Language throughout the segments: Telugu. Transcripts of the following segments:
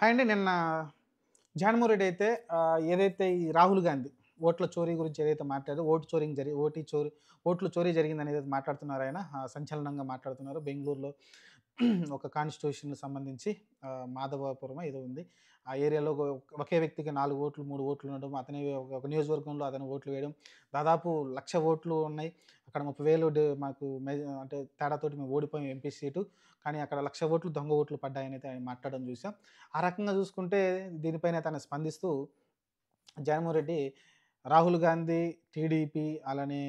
హాయ్ అండి. నిన్న జగన్మోహన్ రెడ్డి అయితే ఏదైతే ఈ రాహుల్ గాంధీ ఓట్ల చోరీ గురించి ఏదైతే మాట్లాడారో ఓట్లు చోరీ జరిగిందని ఏదైతే మాట్లాడుతున్నారో ఆయన సంచలనంగా మాట్లాడుతున్నారు. బెంగుళూరులో ఒక కాన్స్టిట్యూషన్‌కి సంబంధించి మాధవపురమో ఏదో ఉంది. ఆ ఏరియాలో ఒకే వ్యక్తికి 4 ఓట్లు, 3 ఓట్లు ఉండడం, అతని ఒక నియోజకవర్గంలో అతను ఓట్లు వేయడం. దాదాపు 1,00,000 ఓట్లు ఉన్నాయి. అక్కడ 30,000 మాకు అంటే తేడాతోటి మేము ఓడిపోయాం ఎంపీ సీటు. కానీ అక్కడ 1,00,000 ఓట్లు దొంగ ఓట్లు పడ్డాయనైతే ఆయన మాట్లాడడం చూసాం. ఆ రకంగా చూసుకుంటే దీనిపైన తను స్పందిస్తూ జగన్మోహన్ రెడ్డి రాహుల్ గాంధీ, టీడీపీ అలానే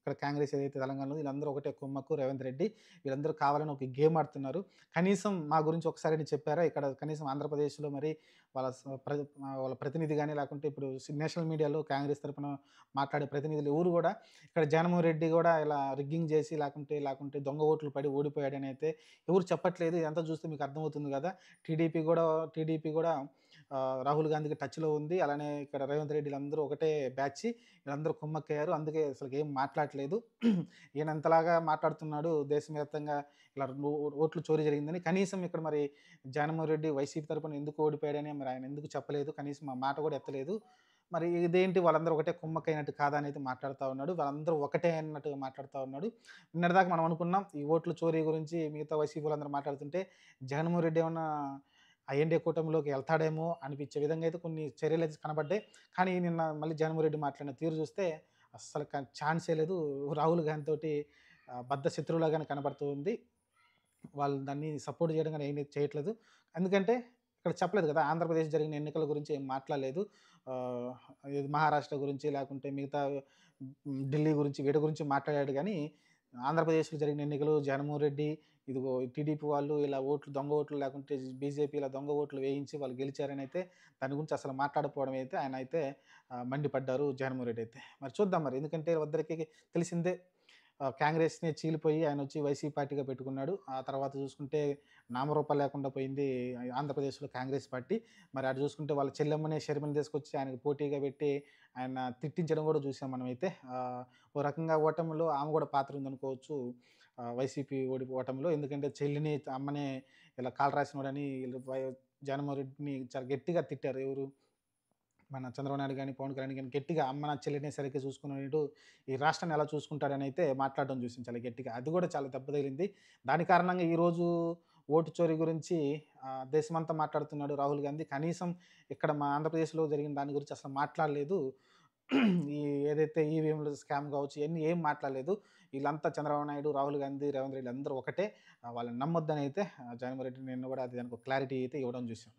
ఇక్కడ కాంగ్రెస్ ఏదైతే తెలంగాణలో వీళ్ళందరూ ఒకటే కుమ్మక్కు రేవంత్ రెడ్డి. వీళ్ళందరూ కావాలని ఒక గేమ్ ఆడుతున్నారు. కనీసం మా గురించి ఒకసారైనా చెప్పారా? ఇక్కడ కనీసం ఆంధ్రప్రదేశ్‌లో మరి వాళ్ళ ప్రతినిధి గాని లేకుంటే ఇప్పుడు నేషనల్ మీడియాలో కాంగ్రెస్ తరపున మాట్లాడే ప్రతినిధులు ఎవరు గూడా ఇక్కడ జగన్మోహన్ రెడ్డి గూడా ఇలా రిగ్గింగ్ చేసి లేకుంటే దొంగ ఓట్లు పడి ఓడిపోయాడని అయితే ఎవరు చెప్పట్లేదు. ఇదంతా చూస్తే మీకు అర్థమవుతుంది గదా! టీడీపీ గూడా రాహుల్ గాంధీకి టచ్‌లో ఉంది. అలానే ఇక్కడ రేవంత్ రెడ్డి వీళ్ళందరూ ఒకటే బ్యాచి. వీళ్ళందరూ కుమ్మక్కయ్యారు. అందుకే అసలుకేం మాట్లాడట్లేదు. ఈయన ఇంతలాగా మాట్లాడుతున్నాడు దేశవ్యాప్తంగా ఇలా ఓట్లు చోరీ జరిగిందని. కనీసం ఇక్కడ మరి జగన్మోహన్ రెడ్డి వైసీపీ తరపున ఎందుకు ఓడిపోయాడని మరి ఆయన ఎందుకు చెప్పలేదు. కనీసం ఆ మాట కూడా ఎత్తలేదు. మరి ఇదేంటి వాళ్ళందరూ ఒకటే కుమ్మక్కయినట్టు కాదా అనేది మాట్లాడుతా ఉన్నాడు. వాళ్ళందరూ ఒకటే అన్నట్టుగా మాట్లాడుతా ఉన్నాడు. నిన్నటిదాకా మనం అనుకున్నాం ఈ ఓట్ల చోరీ గురించి మిగతా వైసీపీ వాళ్ళందరూ మాట్లాడుతుంటే జగన్మోహన్ రెడ్డి ఏమన్నా ఎన్‌డీఏ కూటమిలోకి ఎళ్తాడేమో అనిపించే విధంగా అయితే కొన్ని చర్యలైతే కనపడ్డాయి. కానీ నిన్న మళ్ళీ జగన్మోహన్ రెడ్డి మాట్లాడిన తీరు చూస్తే అస్సలు ఛాన్సే లేదు. రాహుల్ గాంధీ తోటి బద్ధ శత్రువులాగానే కనపడుతూ ఉంది. వాళ్ళు దాన్ని సపోర్ట్ చేయడం గాని ఏమి చేయట్లేదు. ఎందుకంటే ఇక్కడ చెప్పలేదు కదా! ఆంధ్రప్రదేశ్ జరిగిన ఎన్నికల గురించి ఏం మాట్లాడలేదు. ఆహ్, ఇది మహారాష్ట్ర గురించి లేకుంటే మిగతా ఢిల్లీ గురించి వీటి గురించి మాట్లాడాడు గానీ, ఆంధ్రప్రదేశ్‌లో జరిగిన ఎన్నికలు జగన్మోహన్ రెడ్డి, ఇదిగో టీడీపీ వాళ్ళు ఇలా దొంగ ఓట్లు లేకుంటే బీజేపీ ఇలా దొంగ ఓట్లు వేయించి వాళ్ళు గెలిచారనైతే దాని గురించి అసలు మాట్లాడకపోవడం అయితే ఆయనైతే మండిపడ్డారు జగన్మోహన్ రెడ్డి అయితే. మరి చూద్దాం మరి. ఎందుకంటే అందరికీ తెలిసిందే కాంగ్రెస్‌ని చీలిపోయి ఆయనొచ్చి వైసీపీ పార్టీగా పెట్టుకున్నాడు. ఆ తర్వాత చూసుకుంటే నామరూపాలు లేకుండా పోయింది ఆంధ్రప్రదేశ్‌లో కాంగ్రెస్ పార్టీ. మరి అటు చూసుకుంటే వాళ్ళ చెల్లెమ్మని, షర్మిలని తీసుకొచ్చి ఆయనకి పోటీగా పెట్టి ఆయన తిట్టించడం కూడా చూసాం మనమైతే. ఓ రకంగా ఓటమిలో ఆమె కూడా పాత్ర ఉందనుకోవచ్చు. వైసీపీ ఓటమిలో. ఎందుకంటే చెల్లిని, అమ్మని ఇలా కాలు రాసినోడని ఈళ్ళు జగన్మోహన్ రెడ్డిని చాలా గట్టిగా తిట్టారు. ఎవరు? మన చంద్రబాబు నాయుడు గాని, పవన్ కళ్యాణ్ గాని గట్టిగా అమ్మ నా చెల్లిని సరిగ్గా చూసుకునేటు ఈ రాష్ట్రాన్ని ఎలా చూసుకుంటాడని అయితే మాట్లాడడం చూసాం చాలా గట్టిగా. అది కూడా చాలా దెబ్బ తగిలింది. దాని కారణంగా ఈరోజు ఓటు చోరీ గురించి దేశమంతా మాట్లాడుతున్నాడు రాహుల్ గాంధీ. కనీసం ఇక్కడ మా ఆంధ్రప్రదేశ్‌లో జరిగిన దాని గురించి అసలు మాట్లాడలేదు. ఈ ఏదైతే ఈవీఎంల స్కామ్ కావచ్చు ఇయన్నీ ఏం మాట్లాడలేదు. వీళ్ళంతా చంద్రబాబు నాయుడు, రాహుల్ గాంధీ, రేవంత్ రెడ్డి అందరూ ఒకటే. వాళ్ళని నమ్మొద్దని అయితే జగన్మోహన్ రెడ్డి నిన్న కూడా అది దానికి ఒక క్లారిటీ అయితే ఇవ్వడం చూసాం.